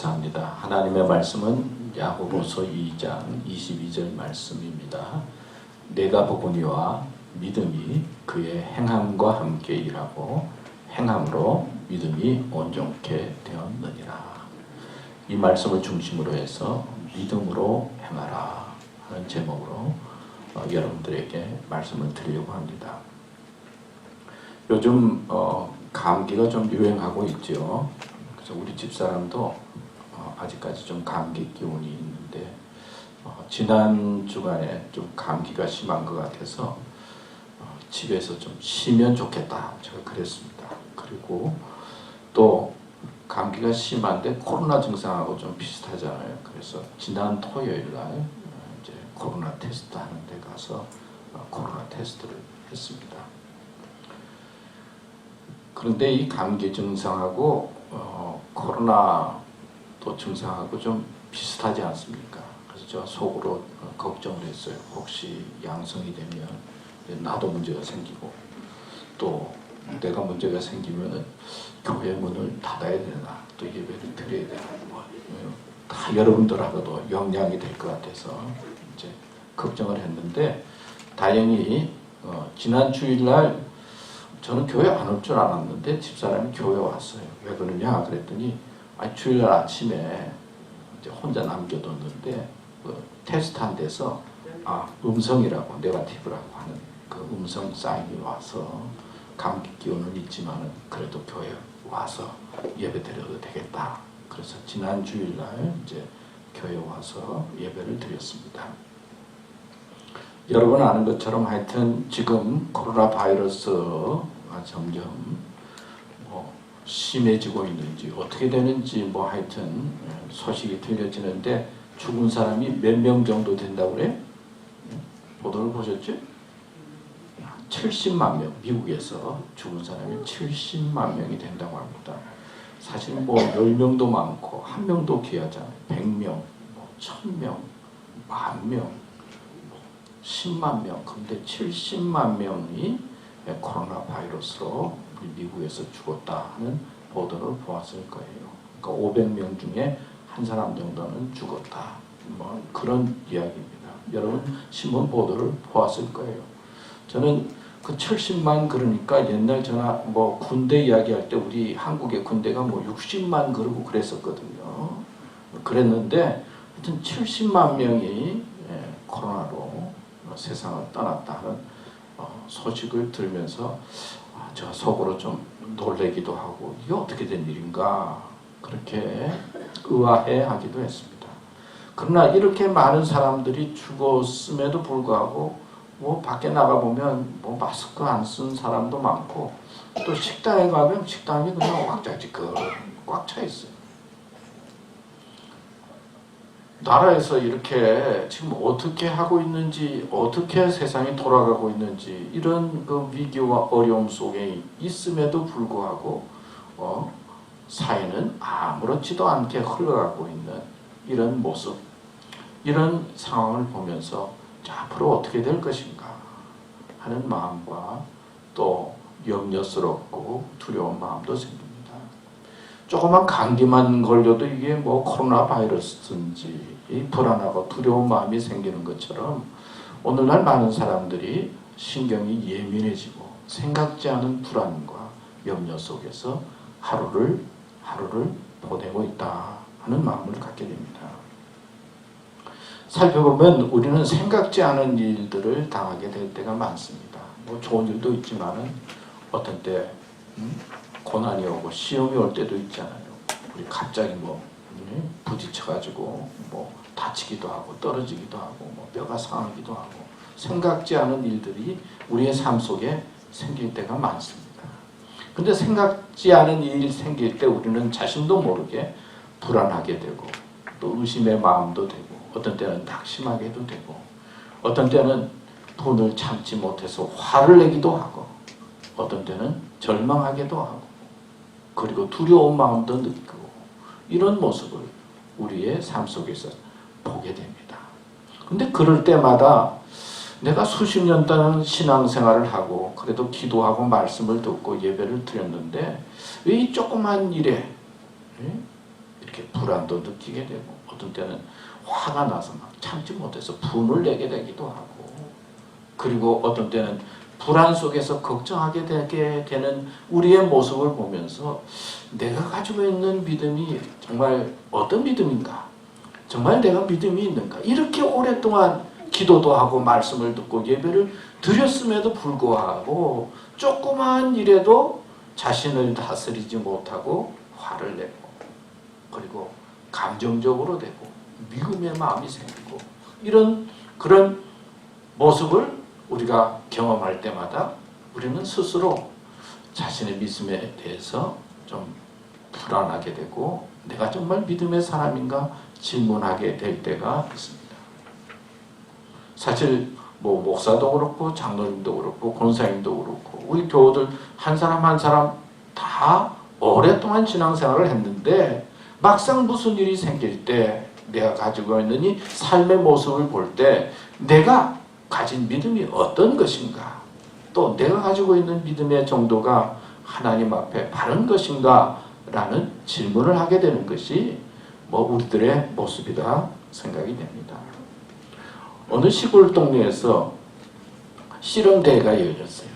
감사합니다. 하나님의 말씀은 야고보서 2장 22절 말씀입니다. 내가 보거니와 믿음이 그의 행함과 함께 일하고 행함으로 믿음이 온전케 되었느니라. 이 말씀을 중심으로 해서 믿음으로 행하라 하는 제목으로 여러분들에게 말씀을 드리려고 합니다. 요즘 감기가 좀 유행하고 있죠. 그래서 우리 집사람도 아직까지 좀 감기 기운이 있는데 지난 주간에 좀 감기가 심한 것 같아서 집에서 좀 쉬면 좋겠다 제가 그랬습니다. 그리고 또 감기가 심한데 코로나 증상하고 좀 비슷하잖아요. 그래서 지난 토요일 날 이제 코로나 테스트 하는 데 가서 코로나 테스트를 했습니다. 그런데 이 감기 증상하고 코로나 또 증상하고 좀 비슷하지 않습니까? 그래서 제가 속으로 걱정을 했어요. 혹시 양성이 되면 나도 문제가 생기고 또 내가 문제가 생기면 교회 문을 닫아야 되나 또 예배를 드려야 되나 다 여러분들하고도 영향이 될 것 같아서 이제 걱정을 했는데 다행히 지난 주일날 저는 교회 안 올 줄 알았는데 집사람이 교회 왔어요. 왜 그러냐 그랬더니 주일날 아침에 이제 혼자 남겨뒀는데 테스트한 데서 음성이라고 네거티브라고 하는 그 음성 사인이 와서 감기 기운은 있지만은 그래도 교회 와서 예배 드려도 되겠다. 그래서 지난 주일날 이제 교회 와서 예배를 드렸습니다. 여러분 아는 것처럼 하여튼 지금 코로나 바이러스가 점점 심해지고 있는지 어떻게 되는지 하여튼 소식이 들려지는데 죽은 사람이 몇 명 정도 된다고 그래? 보도를 보셨죠? 70만 명, 미국에서 죽은 사람이 70만 명이 된다고 합니다. 사실 10명도 많고 1명도 귀하잖아요. 100명, 1000명, 10,000명, 10만 명, 근데 70만 명이 코로나 바이러스로 미국에서 죽었다 하는 보도를 보았을 거예요. 그러니까 500명 중에 한 사람 정도는 죽었다. 그런 이야기입니다. 여러분 신문 보도를 보았을 거예요. 저는 그 70만 그러니까 옛날 전화 군대 이야기할 때 우리 한국의 군대가 60만 그러고 그랬었거든요. 그랬는데 하여튼 70만 명이 코로나로 세상을 떠났다 하는 소식을 들으면서 저 속으로 좀 놀래기도 하고 이게 어떻게 된 일인가 그렇게 의아해하기도 했습니다. 그러나 이렇게 많은 사람들이 죽었음에도 불구하고 밖에 나가보면 마스크 안 쓴 사람도 많고 또 식당에 가면 식당이 그냥 왕자지껄 꽉 차 있어요. 나라에서 이렇게 지금 어떻게 하고 있는지 어떻게 세상이 돌아가고 있는지 이런 그 위기와 어려움 속에 있음에도 불구하고 사회는 아무렇지도 않게 흘러가고 있는 이런 모습 이런 상황을 보면서 앞으로 어떻게 될 것인가 하는 마음과 또 염려스럽고 두려운 마음도 생깁니다. 조그만 감기만 걸려도 이게 코로나 바이러스인지 불안하고 두려운 마음이 생기는 것처럼 오늘날 많은 사람들이 신경이 예민해지고 생각지 않은 불안과 염려 속에서 하루를 보내고 있다 하는 마음을 갖게 됩니다. 살펴보면 우리는 생각지 않은 일들을 당하게 될 때가 많습니다. 좋은 일도 있지만은 어떤 때 고난이 오고 시험이 올 때도 있잖아요. 우리 갑자기 부딪혀가지고 다치기도 하고 떨어지기도 하고 뼈가 상하기도 하고 생각지 않은 일들이 우리의 삶 속에 생길 때가 많습니다. 근데 생각지 않은 일이 생길 때 우리는 자신도 모르게 불안하게 되고 또 의심의 마음도 되고 어떤 때는 낙심하게도 되고 어떤 때는 분을 참지 못해서 화를 내기도 하고 어떤 때는 절망하기도 하고 그리고 두려운 마음도 느끼고 이런 모습을 우리의 삶 속에서 보게 됩니다. 근데 그럴 때마다 내가 수십 년 동안 신앙생활을 하고 그래도 기도하고 말씀을 듣고 예배를 드렸는데 왜 이 조그만 일에 이렇게 불안도 느끼게 되고 어떤 때는 화가 나서 막 참지 못해서 분을 내게 되기도 하고 그리고 어떤 때는 불안 속에서 걱정하게 되게 되는 우리의 모습을 보면서 내가 가지고 있는 믿음이 정말 어떤 믿음인가? 정말 내가 믿음이 있는가? 이렇게 오랫동안 기도도 하고 말씀을 듣고 예배를 드렸음에도 불구하고 조그마한 일에도 자신을 다스리지 못하고 화를 내고 그리고 감정적으로 되고 미움의 마음이 생기고 이런 그런 모습을 우리가 경험할 때마다 우리는 스스로 자신의 믿음에 대해서 좀 불안하게 되고 내가 정말 믿음의 사람인가 질문하게 될 때가 있습니다. 사실 뭐 목사도 그렇고 장로님도 그렇고 권사님도 그렇고 우리 교우들 한 사람 한 사람 다 오랫동안 신앙생활을 했는데 막상 무슨 일이 생길 때 내가 가지고 있는 이 삶의 모습을 볼 때 내가 가진 믿음이 어떤 것인가 또 내가 가지고 있는 믿음의 정도가 하나님 앞에 바른 것인가 라는 질문을 하게 되는 것이 뭐 우리들의 모습이다 생각이 됩니다. 어느 시골 동네에서 씨름대회가 열렸어요.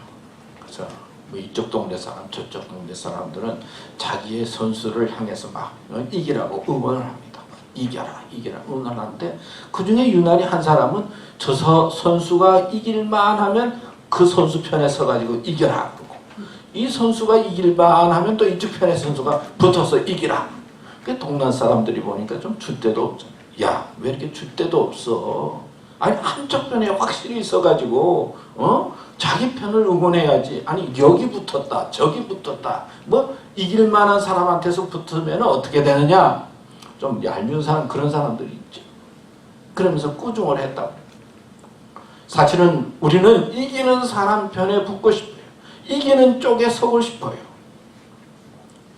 그래서 뭐 이쪽 동네 사람 저쪽 동네 사람들은 자기의 선수를 향해서 막 이기라고 응원을 합니다. 이겨라 응원하는데 그 중에 유난히 한 사람은 저 선수가 이길만 하면 그 선수 편에 서가지고 이겨라 그러고 이 선수가 이길만 하면 또 이쪽 편의 선수가 붙어서 이기라. 그 동네 사람들이 보니까 좀 줏대도 없잖아요. 야, 왜 이렇게 줏대도 없어? 아니 한쪽 편에 확실히 있어가지고 자기 편을 응원해야지. 아니 여기 붙었다 저기 붙었다 뭐 이길 만한 사람한테서 붙으면 어떻게 되느냐. 좀 얄미운 사람 그런 사람들이 있죠. 그러면서 꾸중을 했다고. 사실은 우리는 이기는 사람 편에 붙고 싶어요. 이기는 쪽에 서고 싶어요.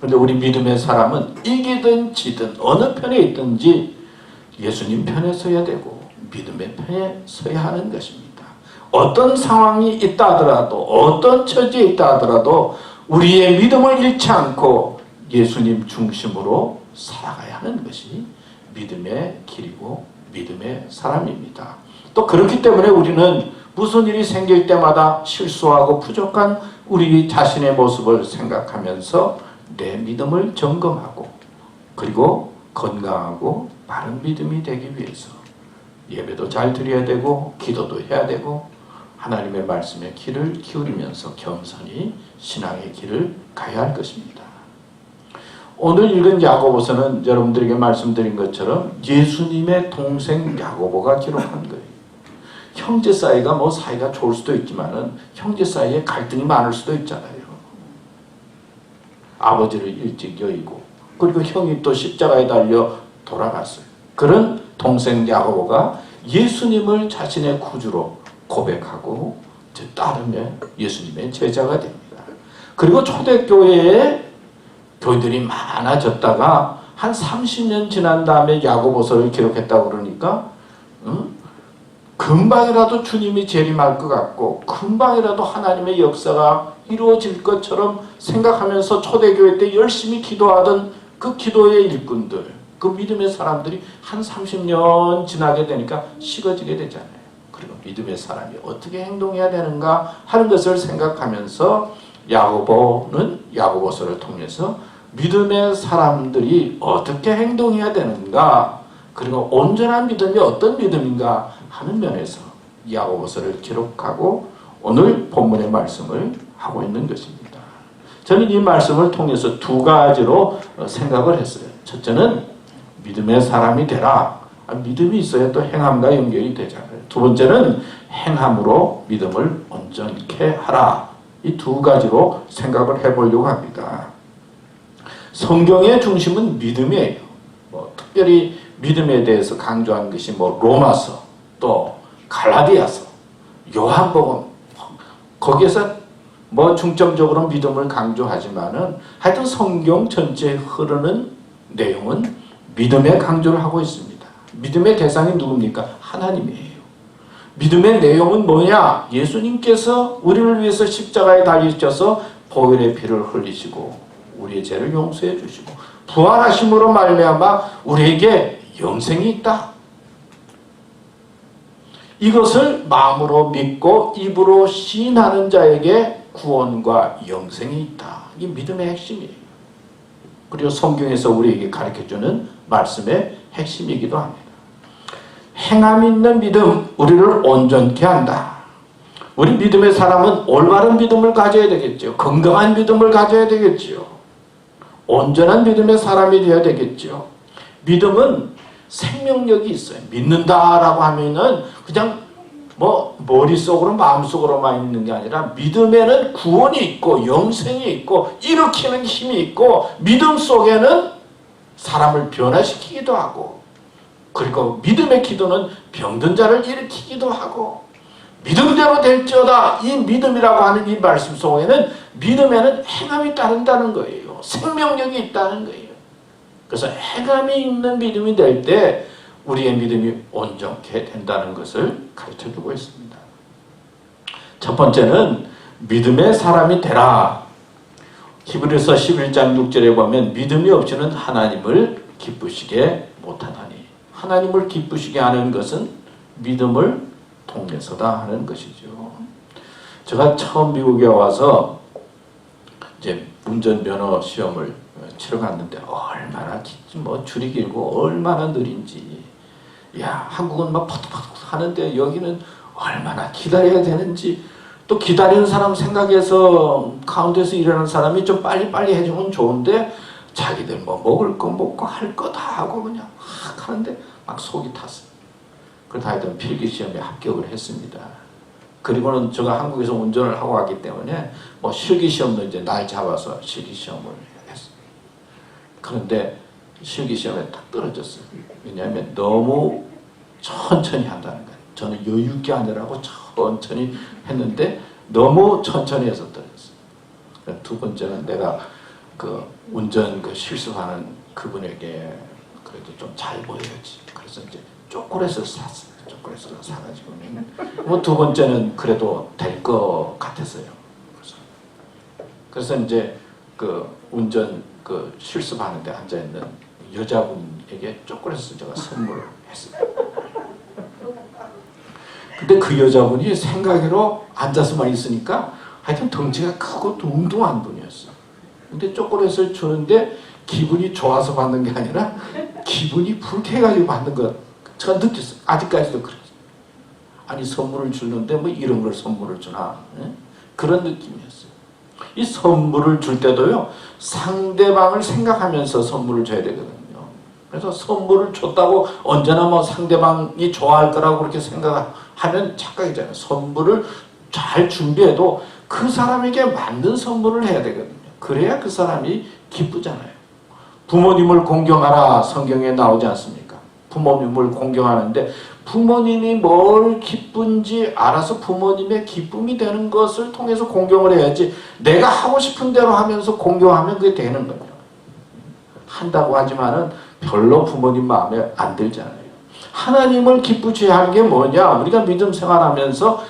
그런데 우리 믿음의 사람은 이기든 지든 어느 편에 있든지 예수님 편에 서야 되고 믿음의 편에 서야 하는 것입니다. 어떤 상황이 있다 하더라도 어떤 처지에 있다 하더라도 우리의 믿음을 잃지 않고 예수님 중심으로 살아가야 하는 것이 믿음의 길이고 믿음의 사람입니다. 또 그렇기 때문에 우리는 무슨 일이 생길 때마다 실수하고 부족한 우리 자신의 모습을 생각하면서 내 믿음을 점검하고 그리고 건강하고 바른 믿음이 되기 위해서 예배도 잘 드려야 되고 기도도 해야 되고 하나님의 말씀에 귀를 기울이면서 겸손히 신앙의 길을 가야 할 것입니다. 오늘 읽은 야고보서는 여러분들에게 말씀드린 것처럼 예수님의 동생 야고보가 기록한 거예요. 형제 사이가 뭐 사이가 좋을 수도 있지만은 형제 사이에 갈등이 많을 수도 있잖아요. 아버지를 일찍 여의고 그리고 형이 또 십자가에 달려 돌아갔어요. 그런 동생 야고보가 예수님을 자신의 구주로 고백하고 따르며 예수님의 제자가 됩니다. 그리고 초대교회에 교회들이 많아졌다가 한 30년 지난 다음에 야고보서를 기록했다고 그러니까 금방이라도 주님이 재림할 것 같고 금방이라도 하나님의 역사가 이루어질 것처럼 생각하면서 초대교회 때 열심히 기도하던 그 기도의 일꾼들, 그 믿음의 사람들이 한 30년 지나게 되니까 식어지게 되잖아요. 그리고 믿음의 사람이 어떻게 행동해야 되는가 하는 것을 생각하면서 야고보는 야고보서를 통해서 믿음의 사람들이 어떻게 행동해야 되는가 그리고 온전한 믿음이 어떤 믿음인가 하는 면에서 야고보서를 기록하고 오늘 본문의 말씀을 하고 있는 것입니다. 저는 이 말씀을 통해서 두 가지로 생각을 했어요. 첫째는 믿음의 사람이 되라. 믿음이 있어야 또 행함과 연결이 되잖아요. 두 번째는 행함으로 믿음을 온전케 하라. 이 두 가지로 생각을 해보려고 합니다. 성경의 중심은 믿음이에요. 특별히 믿음에 대해서 강조한 것이 로마서, 또 갈라디아서, 요한복음 거기에서 중점적으로 믿음을 강조하지만은 하여튼 성경 전체에 흐르는 내용은 믿음의 강조를 하고 있습니다. 믿음의 대상이 누굽니까? 하나님이에요. 믿음의 내용은 뭐냐? 예수님께서 우리를 위해서 십자가에 달리셔서 보혈의 피를 흘리시고 우리의 죄를 용서해 주시고 부활하심으로 말미암아 우리에게 영생이 있다. 이것을 마음으로 믿고 입으로 시인하는 자에게 구원과 영생이 있다. 이 믿음의 핵심이에요. 그리고 성경에서 우리에게 가르쳐주는 말씀의 핵심이기도 합니다. 행함 있는 믿음, 우리를 온전케 한다. 우리 믿음의 사람은 올바른 믿음을 가져야 되겠죠. 건강한 믿음을 가져야 되겠죠. 온전한 믿음의 사람이 되어야 되겠죠. 믿음은 생명력이 있어요. 믿는다라고 하면은 그냥 머릿속으로 마음속으로만 있는 게 아니라 믿음에는 구원이 있고 영생이 있고 일으키는 힘이 있고 믿음 속에는 사람을 변화시키기도 하고 그리고 믿음의 기도는 병든 자를 일으키기도 하고 믿음대로 될지어다. 이 믿음이라고 하는 이 말씀 속에는 믿음에는 행함이 따른다는 거예요. 생명력이 있다는 거예요. 그래서 행함이 있는 믿음이 될 때 우리의 믿음이 온전케 된다는 것을 가르쳐주고 있습니다. 첫 번째는 믿음의 사람이 되라. 히브리서 11장 6절에 보면 믿음이 없이는 하나님을 기쁘시게 못하나니. 하나님을 기쁘시게 하는 것은 믿음을 통해서다 하는 것이죠. 제가 처음 미국에 와서 이제 운전면허 시험을 치러 갔는데 얼마나 줄이 길고 얼마나 느린지. 야, 한국은 막 퍼득퍼득 하는데 여기는 얼마나 기다려야 되는지. 또 기다리는 사람 생각해서 가운데서 일하는 사람이 좀 빨리빨리 해주면 좋은데 자기들 먹을 거 먹고 할 거 다 하고 그냥 막 하는데 막 속이 탔어요. 그러다 하여튼 필기시험에 합격을 했습니다. 그리고는 제가 한국에서 운전을 하고 왔기 때문에 실기시험도 이제 날 잡아서 실기시험을 했어요. 그런데 실기시험에 딱 떨어졌어요. 왜냐하면 너무 천천히 한다는 거예요. 저는 여유있게 하느라고 천천히 했는데 너무 천천히 해서 떨어졌어요. 두 번째는 내가 운전 실수하는 그분에게 그래도 좀 잘 보여야지. 그래서 이제 초콜릿을 샀어요. 초콜릿을 사가지고 두 번째는 그래도 될 것 같았어요. 그래서 이제 운전 실습하는데 앉아 있는 여자분에게 초콜릿을 제가 선물을 했어요. 근데 그 여자분이 생각으로 앉아서만 있으니까 하여튼 덩치가 크고 둥둥한 분이었어요. 근데 초콜릿을 주는데 기분이 좋아서 받는 게 아니라 기분이 불쾌해가지고 받는 것 제가 느꼈어요. 아직까지도 그래요. 아니 선물을 주는데 이런 걸 선물을 주나. 그런 느낌이었어요. 이 선물을 줄 때도요. 상대방을 생각하면서 선물을 줘야 되거든요. 그래서 선물을 줬다고 언제나 상대방이 좋아할 거라고 그렇게 생각하면 착각이잖아요. 선물을 잘 준비해도 그 사람에게 맞는 선물을 해야 되거든요. 그래야 그 사람이 기쁘잖아요. 부모님을 공경하라 성경에 나오지 않습니까? 부모님을 공경하는데 부모님이 뭘 기쁜지 알아서 부모님의 기쁨이 되는 것을 통해서 공경을 해야지 내가 하고 싶은 대로 하면서 공경하면 그게 되는 거예요. 한다고 하지만은 별로 부모님 마음에 안 들잖아요. 하나님을 기쁘게 하는 게 뭐냐? 우리가 믿음 생활하면서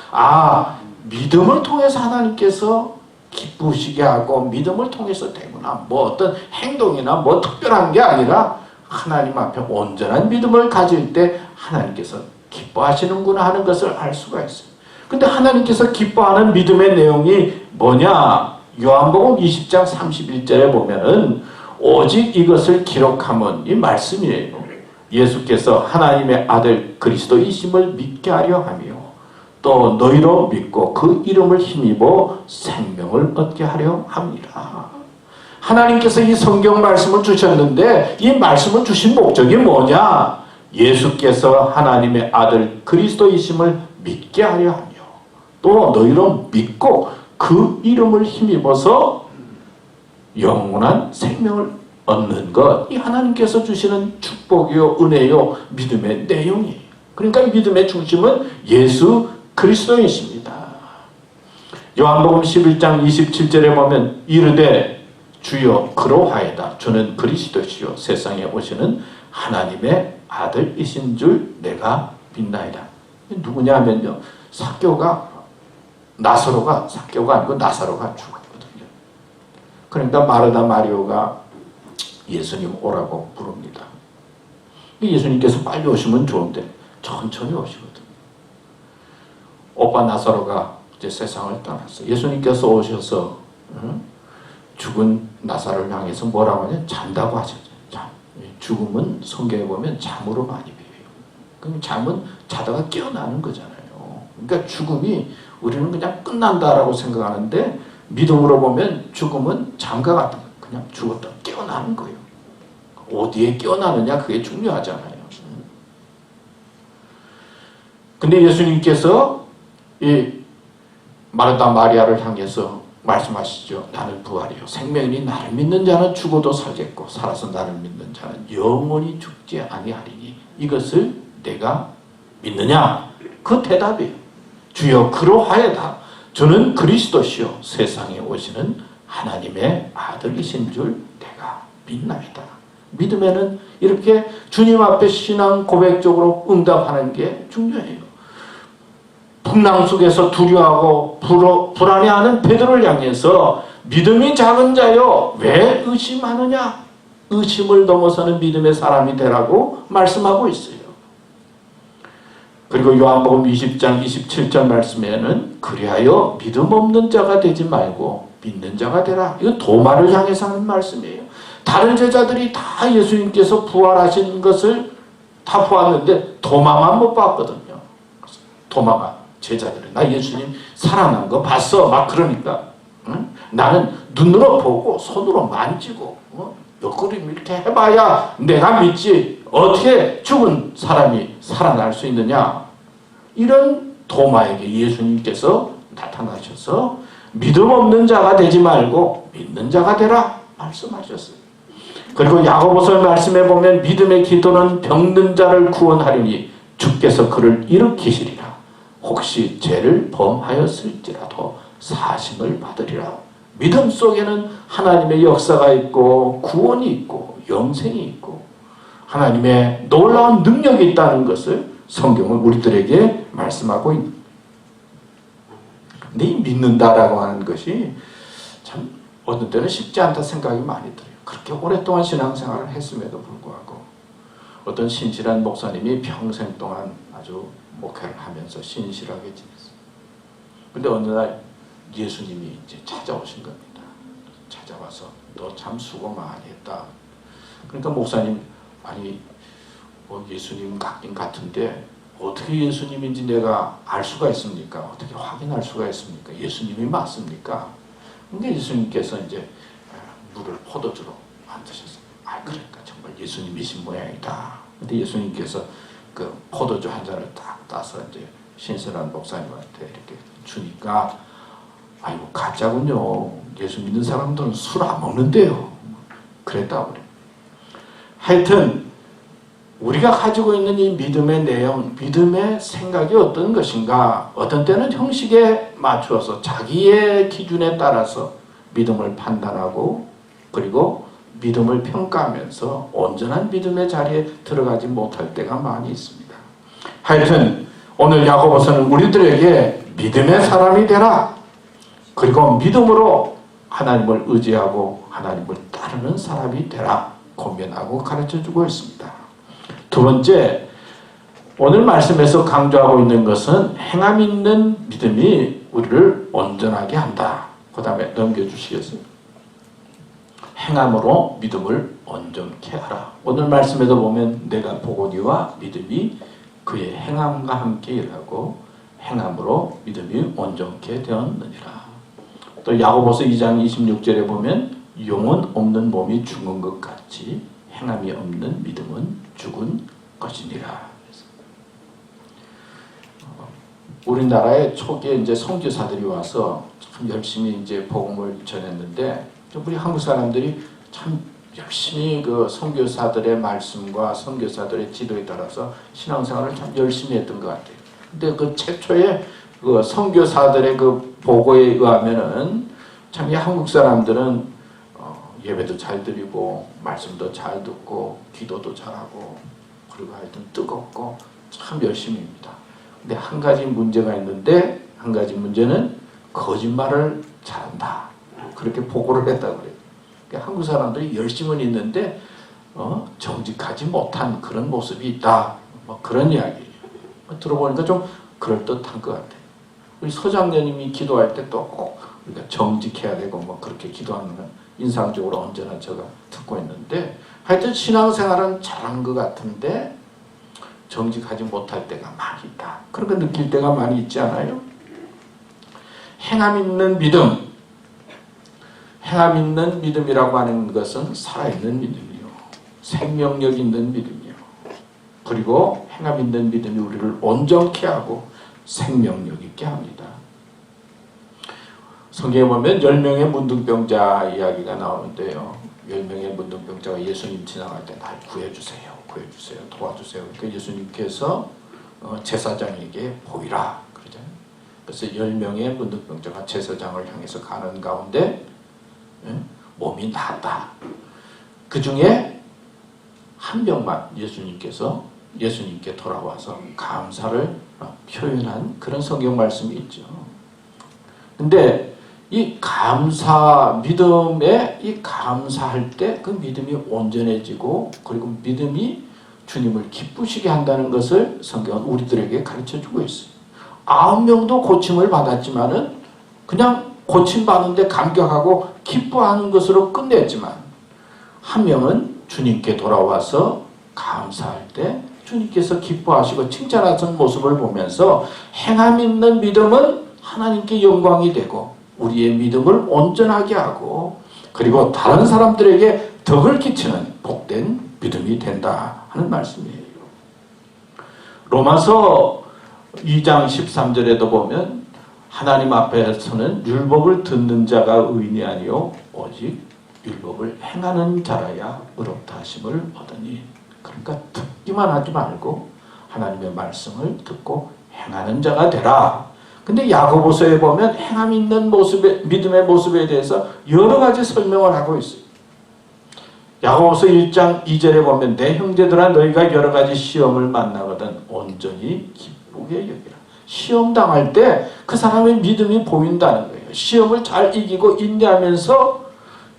믿음을 통해서 하나님께서 기쁘시게 하고 믿음을 통해서 되구나. 어떤 행동이나 특별한 게 아니라 하나님 앞에 온전한 믿음을 가질 때 하나님께서 기뻐하시는구나 하는 것을 알 수가 있어요. 근데 하나님께서 기뻐하는 믿음의 내용이 뭐냐? 요한복음 20장 31절에 보면은 오직 이것을 기록함은 이 말씀이에요. 예수께서 하나님의 아들 그리스도이심을 믿게 하려 하며 또 너희로 믿고 그 이름을 힘입어 생명을 얻게 하려 합니다. 하나님께서 이 성경 말씀을 주셨는데 이 말씀을 주신 목적이 뭐냐? 예수께서 하나님의 아들 그리스도이심을 믿게 하려 하며 또 너희로 믿고 그 이름을 힘입어서 영원한 생명을 얻는 것. 이 하나님께서 주시는 축복이요 은혜요 믿음의 내용이에요. 그러니까 믿음의 중심은 예수 그리스도이십니다. 요한복음 11장 27절에 보면 이르되 주여 그러하이다. 주는 그리스도시요 세상에 오시는 하나님의 아들이신 줄 내가 믿나이다. 누구냐 하면요. 삭개오가 아니고 나사로가 죽었거든요. 그러니까 마르다 마리오가 예수님 오라고 부릅니다. 예수님께서 빨리 오시면 좋은데 천천히 오시거든요. 오빠 나사로가 이제 세상을 떠났어요. 예수님께서 오셔서 죽은 나사로를 향해서 뭐라고 하냐? 잔다고 하셨죠. 잠. 죽음은 성경에 보면 잠으로 많이 비유해요. 그럼 잠은 자다가 깨어나는 거잖아요. 그러니까 죽음이 우리는 그냥 끝난다라고 생각하는데 믿음으로 보면 죽음은 잠과 같은 거예요. 그냥 죽었다 깨어나는 거예요. 어디에 깨어나느냐 그게 중요하잖아요. 근데 예수님께서 이 마르다 마리아를 향해서 말씀하시죠. 나는 부활이요 생명이니 나를 믿는 자는 죽어도 살겠고 살아서 나를 믿는 자는 영원히 죽지 아니하리니 이것을 내가 믿느냐? 그 대답이에요. 주여 그러하여다. 저는 그리스도시요 세상에 오시는 하나님의 아들이신 줄 내가 믿나이다. 믿음에는 이렇게 주님 앞에 신앙 고백적으로 응답하는 게 중요해요. 풍랑 속에서 두려워하고 불안해하는 베드로를 향해서 믿음이 작은 자여 왜 의심하느냐? 의심을 넘어서는 믿음의 사람이 되라고 말씀하고 있어요. 그리고 요한복음 20장 27절 말씀에는 그리하여 믿음 없는 자가 되지 말고 믿는 자가 되라. 이거 도마를 향해서 하는 말씀이에요. 다른 제자들이 다 예수님께서 부활하신 것을 다 보았는데 도마만 못 봤거든요. 도마가 제자들이 나 예수님 살아난 거 봤어 막 그러니까 나는 눈으로 보고 손으로 만지고 옆구리 이렇게 해봐야 내가 믿지 어떻게 죽은 사람이 살아날 수 있느냐. 이런 도마에게 예수님께서 나타나셔서 믿음 없는 자가 되지 말고 믿는 자가 되라 말씀하셨어요. 그리고 야고보서 말씀에 보면 믿음의 기도는 병든 자를 구원하려니 주께서 그를 일으키시리라. 혹시 죄를 범하였을지라도 사심을 받으리라. 믿음 속에는 하나님의 역사가 있고 구원이 있고 영생이 있고 하나님의 놀라운 능력이 있다는 것을 성경은 우리들에게 말씀하고 있습니다. 근데 이 믿는다라고 하는 것이 참 어떤 때는 쉽지 않다 생각이 많이 들어요. 그렇게 오랫동안 신앙생활을 했음에도 불구하고 어떤 신실한 목사님이 평생 동안 아주 목회를 하면서 신실하게 지냈어요. 근데 어느 날 예수님이 이제 찾아오신 겁니다. 찾아와서 너 참 수고 많이 했다. 그러니까 목사님 아니 예수님 같긴 같은데 어떻게 예수님인지 내가 알 수가 있습니까? 어떻게 확인할 수가 있습니까? 예수님이 맞습니까? 근데 예수님께서 이제 물을 포도주로 만드셨어요. 그러니까 정말 예수님이신 모양이다. 근데 예수님께서 그 포도주 한 잔을 딱 따서 이제 신선한 목사님한테 이렇게 주니까 아이고 가짜군요. 예수 믿는 사람들은 술 안 먹는데요. 그랬다고 그래요. 하여튼 우리가 가지고 있는 이 믿음의 내용, 믿음의 생각이 어떤 것인가? 어떤 때는 형식에 맞추어서 자기의 기준에 따라서 믿음을 판단하고 그리고 믿음을 평가하면서 온전한 믿음의 자리에 들어가지 못할 때가 많이 있습니다. 하여튼 오늘 야고보서는 우리들에게 믿음의 사람이 되라. 그리고 믿음으로 하나님을 의지하고 하나님을 따르는 사람이 되라. 권면하고 가르쳐주고 있습니다. 두 번째, 오늘 말씀에서 강조하고 있는 것은 행함 있는 믿음이 우리를 온전하게 한다. 그 다음에 넘겨주시겠어요? 행함으로 믿음을 온전케 하라. 오늘 말씀에도 보면 내가 보거니와 믿음이 그의 행함과 함께 일하고 행함으로 믿음이 온전케 되었느니라. 또 야고보서 2장 26절에 보면 영혼 없는 몸이 죽은 것 같이 행함이 없는 믿음은 죽은 것이니라. 우리나라에 초기에 이제 선교사들이 와서 참 열심히 이제 복음을 전했는데 우리 한국 사람들이 참 열심히 그 선교사들의 말씀과 선교사들의 지도에 따라서 신앙생활을 참 열심히 했던 것 같아요. 근데 그 최초의 그 선교사들의 그 보고에 의하면은 참 이 한국 사람들은 예배도 잘 드리고 말씀도 잘 듣고 기도도 잘하고 그리고 하여튼 뜨겁고 참 열심히입니다. 근데 한 가지 문제가 있는데 한 가지 문제는 거짓말을 잘한다. 그렇게 보고를 했다고 그래요. 그러니까 한국 사람들이 열심은 있는데 정직하지 못한 그런 모습이 있다. 뭐 그런 이야기예요. 들어보니까 좀 그럴듯한 것 같아요. 우리 서장님이 기도할 때 또 꼭 우리가 정직해야 되고 뭐 그렇게 기도하는 건 인상적으로 언제나 제가 듣고 있는데, 하여튼 신앙생활은 잘한 것 같은데 정직하지 못할 때가 많이 있다. 그런 거 느낄 때가 많이 있지 않아요? 행함 있는 믿음. 행함 있는 믿음이라고 하는 것은 살아있는 믿음이요, 생명력 있는 믿음이요, 그리고 행함 있는 믿음이 우리를 온전케 하고 생명력 있게 합니다. 성경에 보면 10명의 문둥병자 이야기가 나오는데요. 10명의 문둥병자가 예수님 지나갈 때 날 구해주세요, 구해주세요, 도와주세요. 그러니까 예수님께서 제사장에게 보이라 그러잖아요. 그래서 10명의 문둥병자가 제사장을 향해서 가는 가운데 몸이 나았다. 그 중에 한 명만 예수님께 돌아와서 감사를 표현한 그런 성경 말씀이 있죠. 근데 이 믿음에 이 감사할 때 그 믿음이 온전해지고, 그리고 믿음이 주님을 기쁘시게 한다는 것을 성경은 우리들에게 가르쳐 주고 있어요. 9명도 고침을 받았지만은 그냥 고침받는데 감격하고 기뻐하는 것으로 끝냈지만, 한 명은 주님께 돌아와서 감사할 때 주님께서 기뻐하시고 칭찬하신 모습을 보면서 행함 있는 믿음은 하나님께 영광이 되고 우리의 믿음을 온전하게 하고, 그리고 다른 사람들에게 덕을 끼치는 복된 믿음이 된다 하는 말씀이에요. 로마서 2장 13절에도 보면 하나님 앞에서는 율법을 듣는 자가 의인이 아니요 오직 율법을 행하는 자라야 의롭다 하심을 얻으니. 그러니까 듣기만 하지 말고 하나님의 말씀을 듣고 행하는 자가 되라. 근데 야고보서에 보면 행함 있는 믿음의 모습에 대해서 여러 가지 설명을 하고 있어요. 야고보서 1장 2절에 보면 내 형제들아 너희가 여러 가지 시험을 만나거든 온전히 기쁘게 여기라. 시험 당할 때 그 사람의 믿음이 보인다는 거예요. 시험을 잘 이기고 인내하면서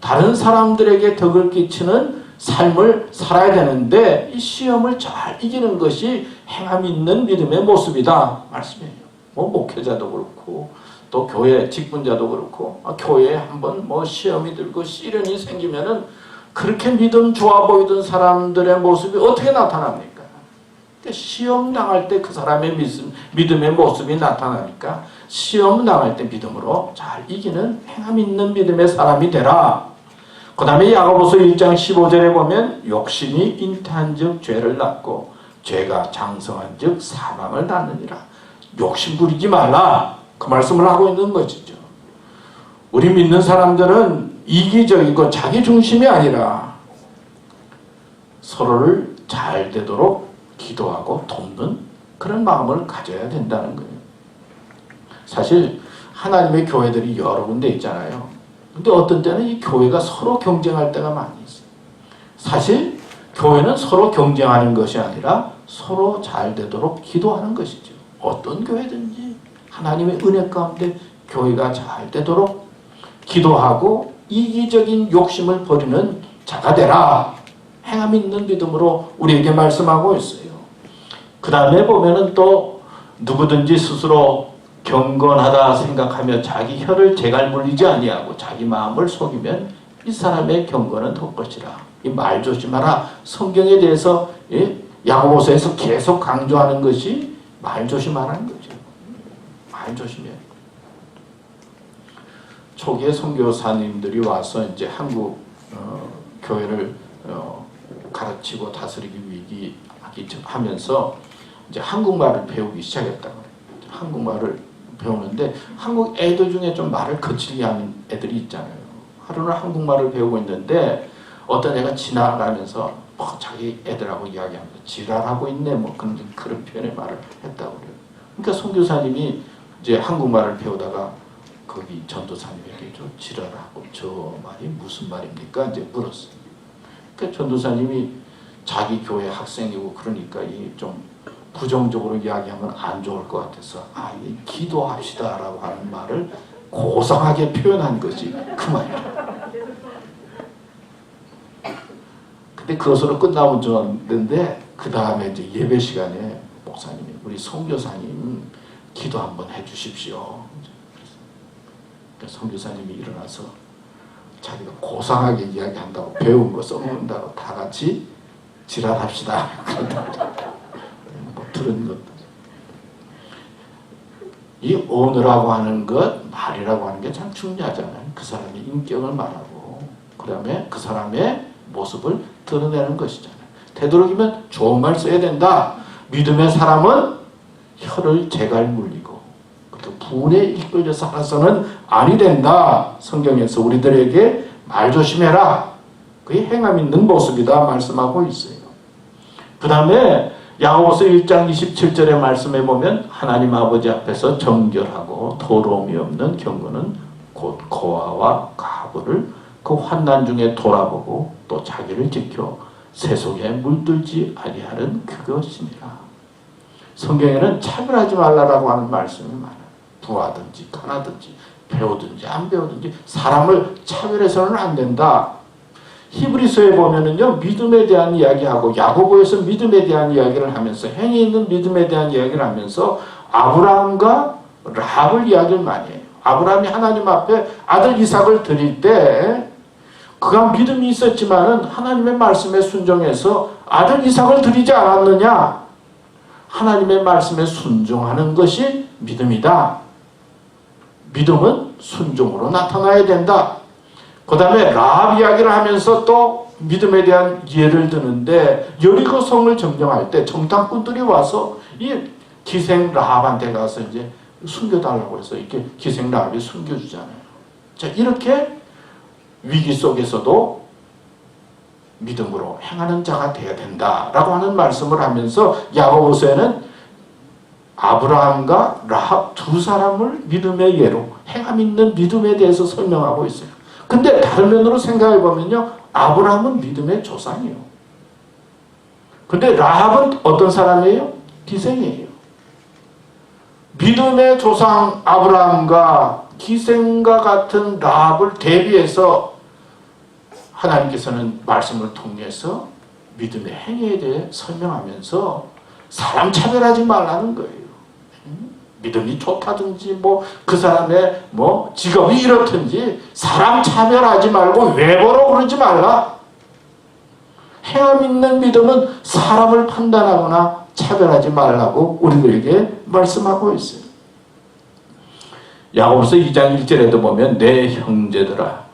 다른 사람들에게 덕을 끼치는 삶을 살아야 되는데, 이 시험을 잘 이기는 것이 행함 있는 믿음의 모습이다 말씀이에요. 뭐 목회자도 그렇고 또 교회 직분자도 그렇고 교회에 한번 뭐 시험이 들고 시련이 생기면은 그렇게 믿음 좋아 보이던 사람들의 모습이 어떻게 나타납니까? 시험 당할 때 그 사람의 믿음의 모습이 나타나니까 시험 당할 때 믿음으로 잘 이기는 행함 있는 믿음의 사람이 되라. 그 다음에 야고보서 1장 15절에 보면 욕심이 잉태한 즉 죄를 낳고 죄가 장성한 즉 사망을 낳느니라. 욕심 부리지 말라. 그 말씀을 하고 있는 것이죠. 우리 믿는 사람들은 이기적이고 자기 중심이 아니라 서로를 잘 되도록 기도하고 돕는 그런 마음을 가져야 된다는 거예요. 사실 하나님의 교회들이 여러 군데 있잖아요. 근데 어떤 때는 이 교회가 서로 경쟁할 때가 많이 있어요. 사실 교회는 서로 경쟁하는 것이 아니라 서로 잘 되도록 기도하는 것이죠. 어떤 교회든지 하나님의 은혜 가운데 교회가 잘 되도록 기도하고 이기적인 욕심을 버리는 자가 되라. 행함 있는 믿음으로 우리에게 말씀하고 있어요. 그 다음에 보면은 또 누구든지 스스로 경건하다 생각하며 자기 혀를 제갈 물리지 아니하고 자기 마음을 속이면 이 사람의 경건은 될 것이라. 이 말 조심하라. 성경에 대해서 야고보서에서 계속 강조하는 것이 말 조심하라는 거죠. 말 조심해. 초기에 선교사님들이 와서 이제 한국 교회를 가르치고 다스리기 하면서 이제 한국말을 배우기 시작했다고 해요. 한국말을 배우는데 한국 애들 중에 좀 말을 거칠게 하는 애들이 있잖아요. 하루는 한국말을 배우고 있는데 어떤 애가 지나가면서 자기 애들하고 이야기하면서 지랄하고 있네 뭐 그런 표현의 말을 했다고 그래요. 그러니까 선교사님이 이제 한국말을 배우다가 거기 전도사님에게 좀 지랄하고 저 말이 무슨 말입니까? 이제 물었어요. 그러니까 전도사님이 자기 교회 학생이고 그러니까 이 좀 부정적으로 이야기하면 안 좋을 것 같아서 기도합시다라고 하는 말을 고상하게 표현한 거지 그 말이야. 근데 그것으로 끝나면 좋았는데 그 다음에 이제 예배 시간에 목사님이 우리 선교사님 기도 한번 해주십시오. 선교사님이 일어나서 자기가 고상하게 이야기한다고 배운 거 써먹는다고 다 같이 지랄합시다. 뭐 들은 것도. 이 언어라고 하는 것, 말이라고 하는 게 참 중요하잖아요. 그 사람의 인격을 말하고 그 다음에 그 사람의 모습을 드러내는 것이잖아요. 되도록이면 좋은 말 써야 된다. 믿음의 사람은 혀를 제갈 물리고 분에 이끌려 살아서는 아니 된다. 성경에서 우리들에게 말 조심해라. 그게 행함 있는 모습이다 말씀하고 있어요. 그 다음에 야고보서 1장 27절의 말씀에 보면 하나님 아버지 앞에서 정결하고 더러움이 없는 경건은 곧 고아와 가부를 그 환난 중에 돌아보고 또 자기를 지켜 세속에 물들지 아니하는 그것이니라. 성경에는 차별하지 말라라고 하는 말씀이 많아요. 부하든지 가나든지 배우든지 안 배우든지 사람을 차별해서는 안 된다. 히브리서에 보면은요 믿음에 대한 이야기하고 야고보에서 믿음에 대한 이야기를 하면서 행위 있는 믿음에 대한 이야기를 하면서 아브라함과 라합을 이야기를 많이 해요. 아브라함이 하나님 앞에 아들 이삭을 드릴 때 그가 믿음이 있었지만은 하나님의 말씀에 순종해서 아들 이삭을 드리지 않았느냐? 하나님의 말씀에 순종하는 것이 믿음이다. 믿음은 순종으로 나타나야 된다. 그 다음에 라합 이야기를 하면서 또 믿음에 대한 예를 드는데 여리고 성을 점령할 때 정탐꾼들이 와서 이 기생 라합한테 가서 이제 숨겨달라고 해서 이렇게 기생 라합이 숨겨주잖아요. 자, 이렇게 위기 속에서도 믿음으로 행하는 자가 되어야 된다라고 하는 말씀을 하면서 야고보서에는 아브라함과 라합 두 사람을 믿음의 예로 행함 있는 믿음에 대해서 설명하고 있어요. 근데 다른 면으로 생각해 보면요, 아브라함은 믿음의 조상이에요. 근데 라합은 어떤 사람이에요? 기생이에요. 믿음의 조상 아브라함과 기생과 같은 라합을 대비해서 하나님께서는 말씀을 통해서 믿음의 행위에 대해 설명하면서 사람 차별하지 말라는 거예요. 믿음이 좋다든지 그 사람의 직업이 이렇든지 사람 차별하지 말고 외모로 그러지 말라. 행함 있는 믿음은 사람을 판단하거나 차별하지 말라고 우리들에게 말씀하고 있어요. 야고보서 2장 1절에도 보면 내 형제들아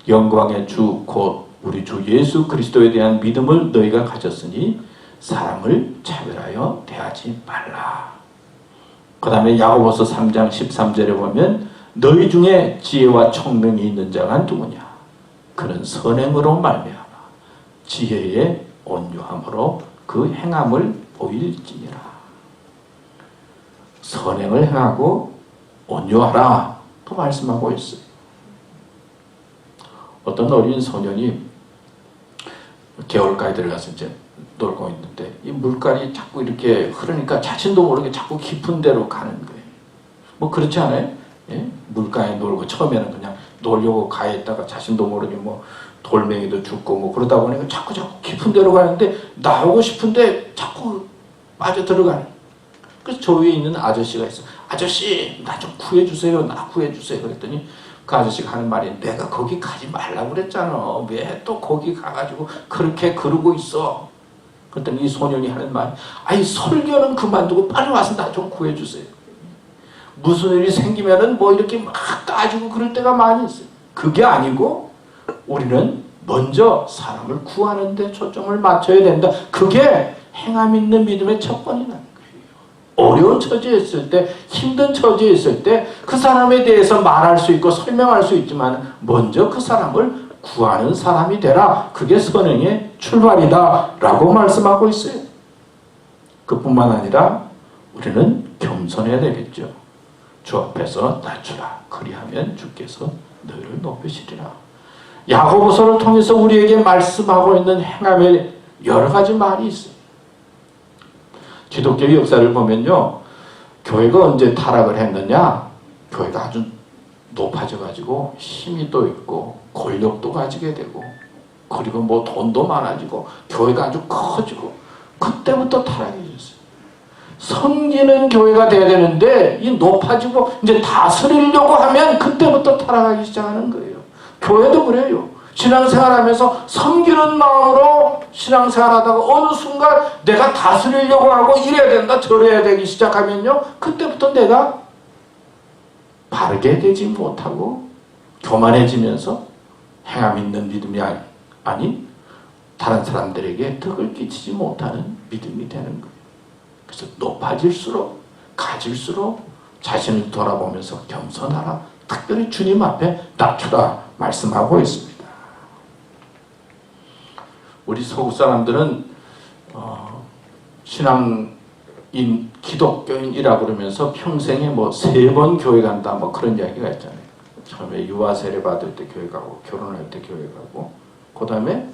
영광의 주 곧 우리 주 예수 그리스도에 대한 믿음을 너희가 가졌으니 사람을 차별하여 대하지 말라. 그 다음에 야고보서 3장 13절에 보면 너희 중에 지혜와 총명이 있는 자가 누구냐? 그는 선행으로 말미암아 지혜의 온유함으로 그 행함을 보일지니라. 선행을 행하고 온유하라 또 말씀하고 있어요. 어떤 어린 소년이 개울가에 들어가서 이제 놀고 있는데 이 물깔이 자꾸 이렇게 흐르니까 자신도 모르게 자꾸 깊은 데로 가는 거예요. 그렇지 않아요? 예? 물가에 놀고 처음에는 그냥 놀려고 가에 있다가 자신도 모르게 돌멩이도 죽고 그러다 보니까 자꾸 깊은 데로 가는데 나오고 싶은데 자꾸 빠져 들어가는. 그래서 저 위에 있는 아저씨가 있어. 아저씨 나 좀 구해주세요. 나 구해주세요. 그랬더니 그 아저씨가 하는 말이 내가 거기 가지 말라고 그랬잖아. 왜 또 거기 가가지고 그렇게 그러고 있어. 그랬더니 이 소년이 하는 말이 아니 설교는 그만두고 빨리 와서 나 좀 구해주세요. 무슨 일이 생기면은 이렇게 막 따지고 그럴 때가 많이 있어요. 그게 아니고 우리는 먼저 사람을 구하는 데 초점을 맞춰야 된다. 그게 행함 있는 믿음의 첫번이라는 거예요. 어려운 처지에 있을 때, 힘든 처지에 있을 때 그 사람에 대해서 말할 수 있고 설명할 수 있지만 먼저 그 사람을 구하는 사람이 되라. 그게 선행의 출발이다 라고 말씀하고 있어요. 그뿐만 아니라 우리는 겸손해야 되겠죠. 주 앞에서 낮추라. 그리하면 주께서 너희를 높이시리라. 야고보서를 통해서 우리에게 말씀하고 있는 행함의 여러 가지 말이 있어요. 기독교의 역사를 보면요, 교회가 언제 타락을 했느냐? 교회가 아주 높아져 가지고 힘이 또 있고 권력도 가지게 되고 그리고 뭐 돈도 많아지고 교회가 아주 커지고 그때부터 타락해졌어요. 섬기는 교회가 돼야 되는데 이 높아지고 이제 다스리려고 하면 그때부터 타락하기 시작하는 거예요. 교회도 그래요. 신앙생활하면서 섬기는 마음으로 신앙생활하다가 어느 순간 내가 다스리려고 하고 이래야 된다 저래야 되기 시작하면요, 그때부터 내가 바르게 되지 못하고 교만해지면서 행함 있는 믿음이 아닌 다른 사람들에게 덕을 끼치지 못하는 믿음이 되는 거예요. 그래서 높아질수록 가질수록 자신을 돌아보면서 겸손하라, 특별히 주님 앞에 낮추라 말씀하고 있습니다. 우리 서구 사람들은 신앙인 기독교인이라고 그러면서 평생에 뭐 3번 교회 간다 뭐 그런 이야기가 있잖아요. 처음에 유아 세례 받을 때 교회 가고, 결혼할 때 교회 가고, 그 다음에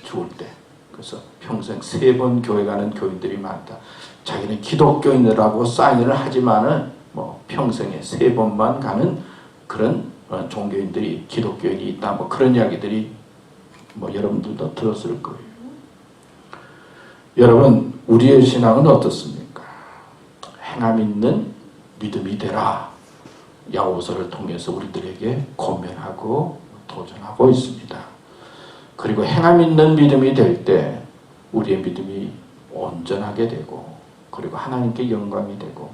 죽을 때. 그래서 평생 3번 교회 가는 교인들이 많다. 자기는 기독교인이라고 사인을 하지만은 뭐 평생에 3번만 가는 그런 종교인들이, 기독교인이 있다 뭐 그런 이야기들이 뭐 여러분들도 들었을 거예요. 여러분, 우리의 신앙은 어떻습니까? 행함 있는 믿음이 되라. 야고보서를 통해서 우리들에게 권면하고 도전하고 있습니다. 그리고 행함 있는 믿음이 될 때 우리의 믿음이 온전하게 되고, 그리고 하나님께 영광이 되고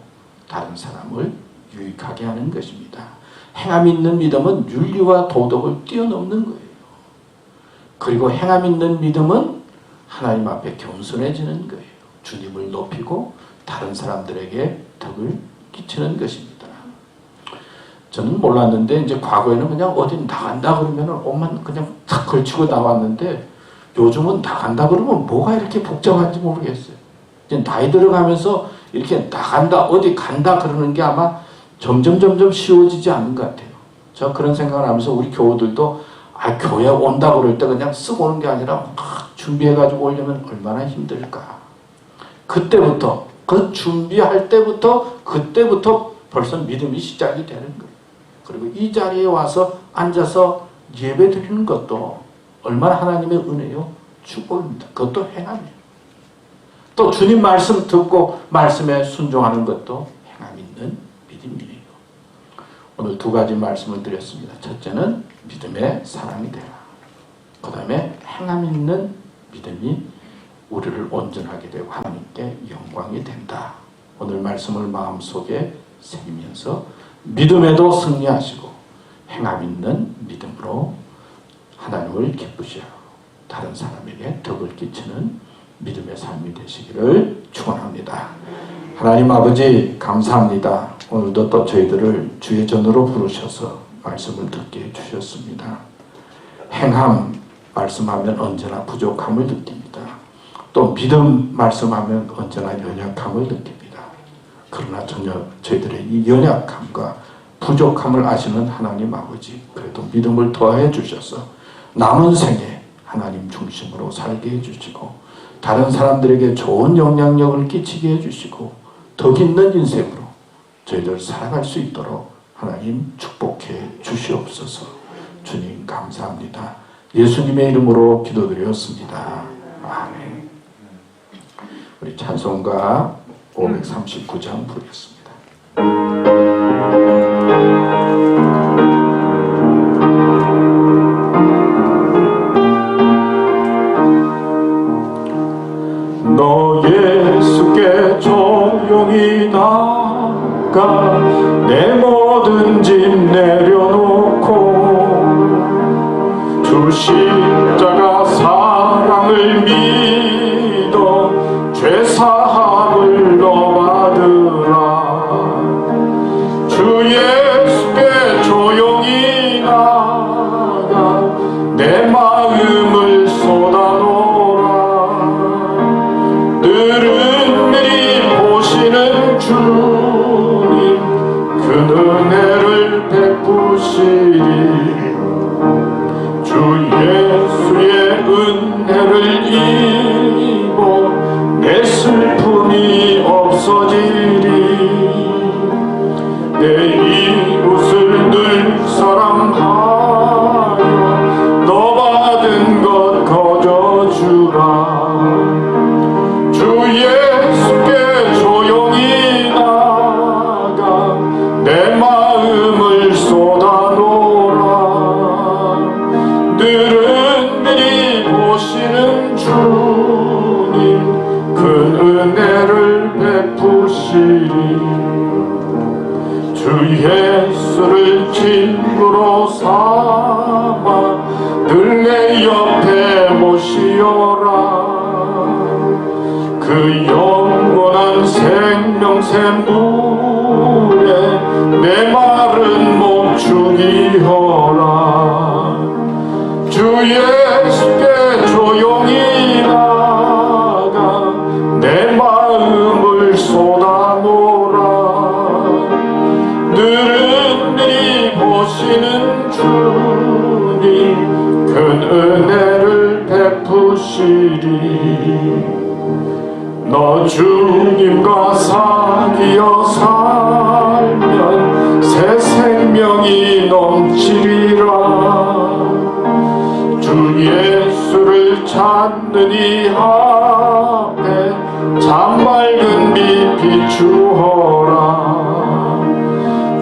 다른 사람을 유익하게 하는 것입니다. 행함 있는 믿음은 윤리와 도덕을 뛰어넘는 거예요. 그리고 행함 있는 믿음은 하나님 앞에 겸손해지는 거예요. 주님을 높이고 다른 사람들에게 덕을 끼치는 것입니다. 저는 몰랐는데 이제 과거에는 그냥 어디 나간다 그러면 옷만 그냥 탁 걸치고 나왔는데 요즘은 나간다 그러면 뭐가 이렇게 복잡한지 모르겠어요. 이제 나이 들어가면서 이렇게 나간다 어디 간다 그러는 게 아마 점점 쉬워지지 않는 것 같아요. 저 그런 생각을 하면서 우리 교우들도 교회 온다 그럴 때 그냥 쓰고 오는 게 아니라 막 준비해가지고 오려면 얼마나 힘들까. 그때부터 그 준비할 때부터 그때부터 벌써 믿음이 시작이 되는 거예요. 그리고 이 자리에 와서 앉아서 예배 드리는 것도 얼마나 하나님의 은혜요, 축복입니다. 그것도 행함이에요. 또 주님 말씀 듣고 말씀에 순종하는 것도 행함 있는 믿음이에요. 오늘 2가지 말씀을 드렸습니다. 첫째는 믿음의 사랑이 되라. 그 다음에 행함 있는 믿음이 우리를 온전하게 되고 하나님께 영광이 된다. 오늘 말씀을 마음속에 새기면서 믿음에도 승리하시고 행함 있는 믿음으로 하나님을 기쁘시하고 다른 사람에게 덕을 끼치는 믿음의 삶이 되시기를 축원합니다. 하나님 아버지 감사합니다. 오늘도 또 저희들을 주의 전으로 부르셔서 말씀을 듣게 해주셨습니다. 행함 말씀하면 언제나 부족함을 느낍니다. 또 믿음 말씀하면 언제나 연약함을 느낍니다. 그러나 전혀 저희들의 이 연약함과 부족함을 아시는 하나님 아버지, 그래도 믿음을 더해 주셔서 남은 생에 하나님 중심으로 살게 해주시고 다른 사람들에게 좋은 영향력을 끼치게 해주시고 덕 있는 인생으로 저희들 살아갈 수 있도록 하나님 축복해 주시옵소서. 주님 감사합니다. 예수님의 이름으로 기도드렸습니다. 아멘. 우리 찬송가 539장 부르겠습니다. 너 예수께 조용히 나가 내 모든 짐 내려놓고 주 십자가 사랑을 믿어 죄사함을 너 받으라. 주 예수께 조용히 나가 내 마음을 쏟아놓으라. 늘은 보시는 주님 그 그 영원한 생명샘물에 내 마른 목 죽이어라. 주 예수께 조용히 나가 내 마음을 쏟아놓으라. 늘은히 보시는 주님 큰 은혜를 베푸시리. 너 주님과 사귀어 살면 새 생명이 넘치리라. 주 예수를 찾는 이 앞에 참맑은 빛 비추어라.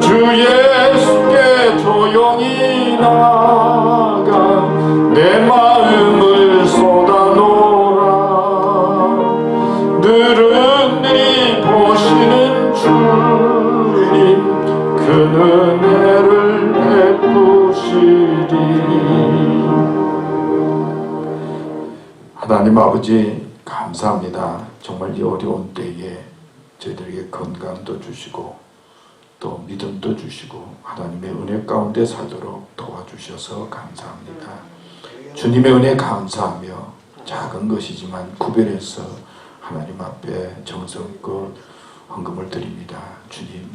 주 예수께 조용히 나가 내 마음을 쏟아놓으라. 늘은히 보시는 주님 큰 은혜를 베푸시리. 하나님 아버지 감사합니다. 정말 이 어려운 때에 저희들에게 건강도 주시고 또 믿음도 주시고 하나님의 은혜 가운데 살도록 도와주셔서 감사합니다. 주님의 은혜 감사하며 작은 것이지만 구별해서 하나님 앞에 정성껏 헌금을 드립니다. 주님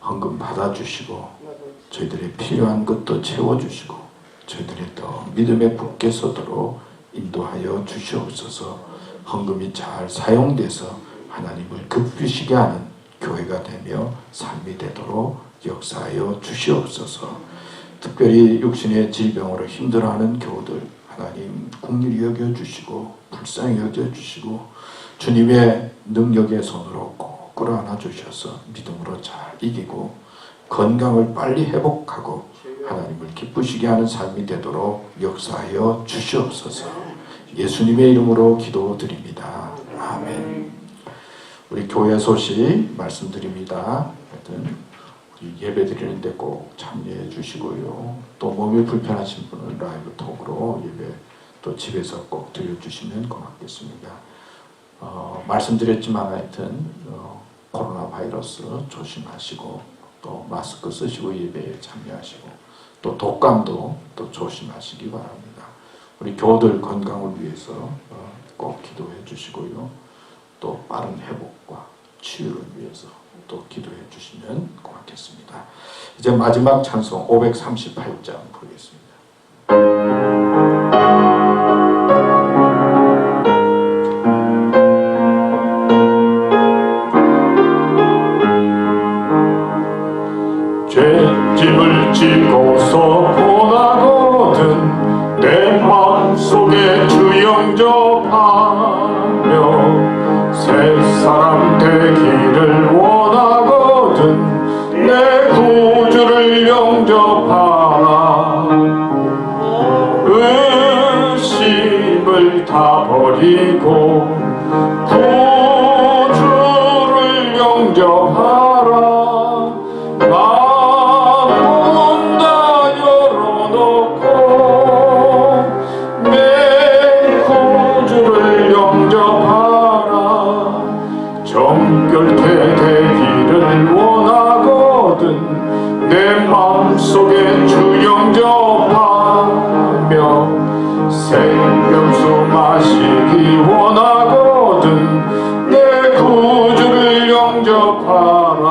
헌금 받아주시고 저희들의 필요한 것도 채워주시고 저희들이 더 믿음에 굳게 서도록 인도하여 주시옵소서. 헌금이 잘 사용돼서 하나님을 기쁘시게 하는 교회가 되며 삶이 되도록 역사하여 주시옵소서. 특별히 육신의 질병으로 힘들어하는 교우들 하나님 긍휼히 여겨주시고 불쌍히 여겨주시고 주님의 능력의 손으로 꼭 끌어안아 주셔서 믿음으로 잘 이기고 건강을 빨리 회복하고 하나님을 기쁘시게 하는 삶이 되도록 역사하여 주시옵소서. 예수님의 이름으로 기도드립니다. 아멘. 우리 교회 소식 말씀드립니다. 하여튼 우리 예배 드리는데 꼭 참여해 주시고요. 또 몸이 불편하신 분은 라이브 톡으로 예배 또 집에서 꼭 드려주시면 고맙겠습니다. 말씀드렸지만 하여튼 코로나 바이러스 조심하시고 또 마스크 쓰시고 예배에 참여하시고 또 독감도 또 조심하시기 바랍니다. 우리 교우들 건강을 위해서 꼭 기도해 주시고요. 또 빠른 회복과 치유를 위해서 또 기도해 주시면 고맙겠습니다. 이제 마지막 찬송 538장 부르겠습니다. 죄짐을 지고서 고나거든 내 마음속에 주 영접하며 새 사람 되기를 원하거든 내 구주를 영접하라. 의심을 다 버리고 구주를 영접하라. 정결케 되기를 원하거든 내 마음속에 주 영접하며 생명수 마시기 원하거든 내 구주를 영접하라.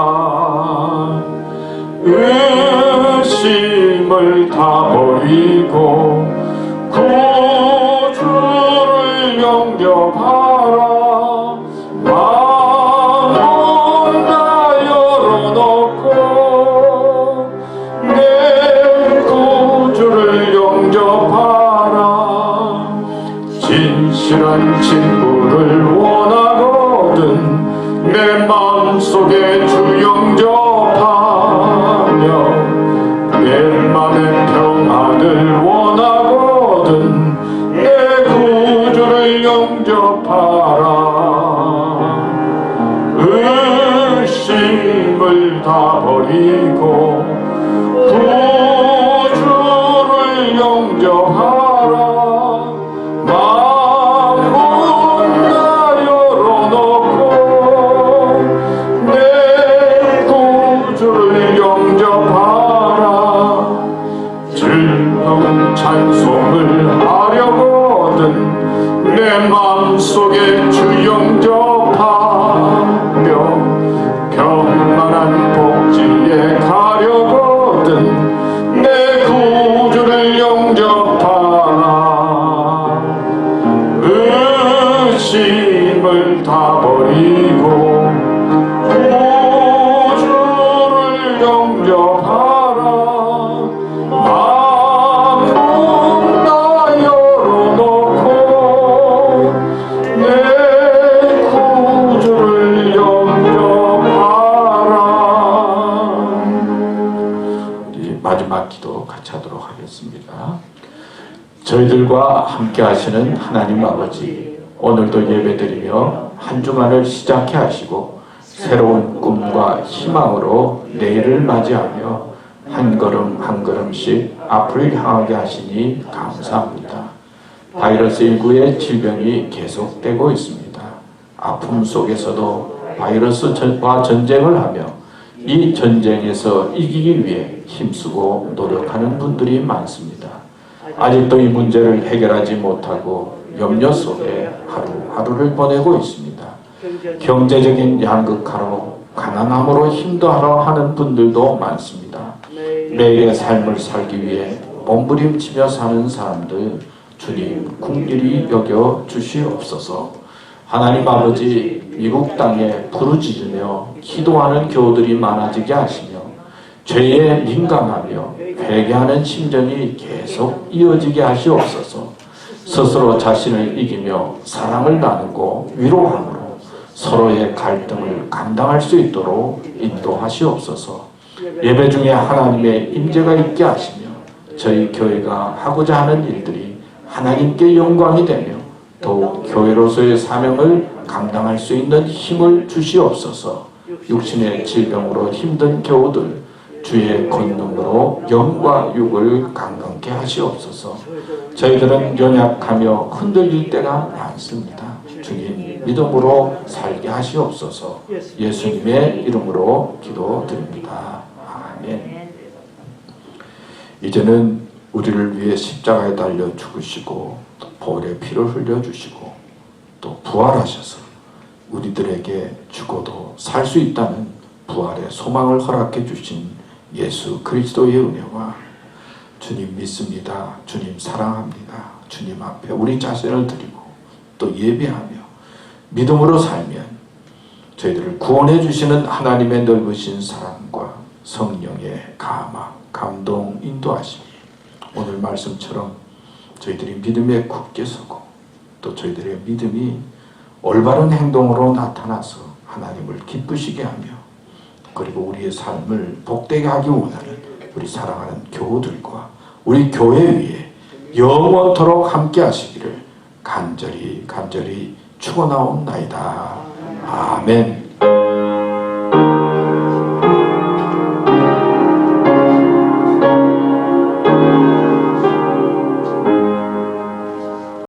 의심을 다 버리고 구주를 영접하라. 진실한 친구를 원하거든 내 마음속에 주 영접하며 내 맘의 평안을 원하거든 내 구주를 영접하라. 의심을 다 버리고 구주를 영접하라. 마음은 다 열어 속에 주 영접하며 평안한 복지에 가려거든 내 구주를 영접하라. 의심을 다 버리고 구주를 영접하라. 마음 다 열어놓고 내 구주를 영접하라. 우리 마지막 기도 같이 하도록 하겠습니다. 저희들과 함께 하시는 하나님 아버지, 오늘도 예배드리며 한 주간을 시작해 하시고 새로운 꿈과 희망으로 내일을 맞이하며 한 걸음 한 걸음씩 앞을 향하게 하시니 감사합니다. 바이러스19의 질병이 계속되고 있습니다. 아픔 속에서도 바이러스와 전쟁을 하며 이 전쟁에서 이기기 위해 힘쓰고 노력하는 분들이 많습니다. 아직도 이 문제를 해결하지 못하고 염려 속에 하루하루를 보내고 있습니다. 경제적인 양극화로 가난함으로 힘들어 하는 분들도 많습니다. 매일의 삶을 살기 위해 몸부림치며 사는 사람들 주님 긍휼히 여겨 주시옵소서. 하나님 아버지, 미국 땅에 부르짖으며 기도하는 교우들이 많아지게 하시며 죄에 민감하며 회개하는 심정이 계속 이어지게 하시옵소서. 스스로 자신을 이기며 사랑을 나누고 위로함으로 서로의 갈등을 감당할 수 있도록 인도하시옵소서. 예배 중에 하나님의 임재가 있게 하시며 저희 교회가 하고자 하는 일들이 하나님께 영광이 되며 더욱 교회로서의 사명을 감당할 수 있는 힘을 주시옵소서. 육신의 질병으로 힘든 교우들 주의 권능으로 영과 육을 강건케 하시옵소서. 저희들은 연약하며 흔들릴 때가 많습니다. 주님 믿음으로 살게 하시옵소서. 예수님의 이름으로 기도드립니다. 아멘. 이제는 우리를 위해 십자가에 달려 죽으시고 보혈의 피를 흘려주시고 또 부활하셔서 우리들에게 죽어도 살 수 있다는 부활의 소망을 허락해 주신 예수 그리스도의 은혜와 주님 믿습니다. 주님 사랑합니다. 주님 앞에 우리 자신을 드리고 또 예배하며 믿음으로 살면 저희들을 구원해 주시는 하나님의 넓으신 사랑과 성령의 감화, 감동, 인도하심이 오늘 말씀처럼 저희들이 믿음에 굳게 서고 또 저희들의 믿음이 올바른 행동으로 나타나서 하나님을 기쁘시게 하며 그리고 우리의 삶을 복되게 하기 원하는 우리 사랑하는 교우들과 우리 교회 위에 영원토록 함께 하시기를 간절히 축원하옵나이다. 아멘.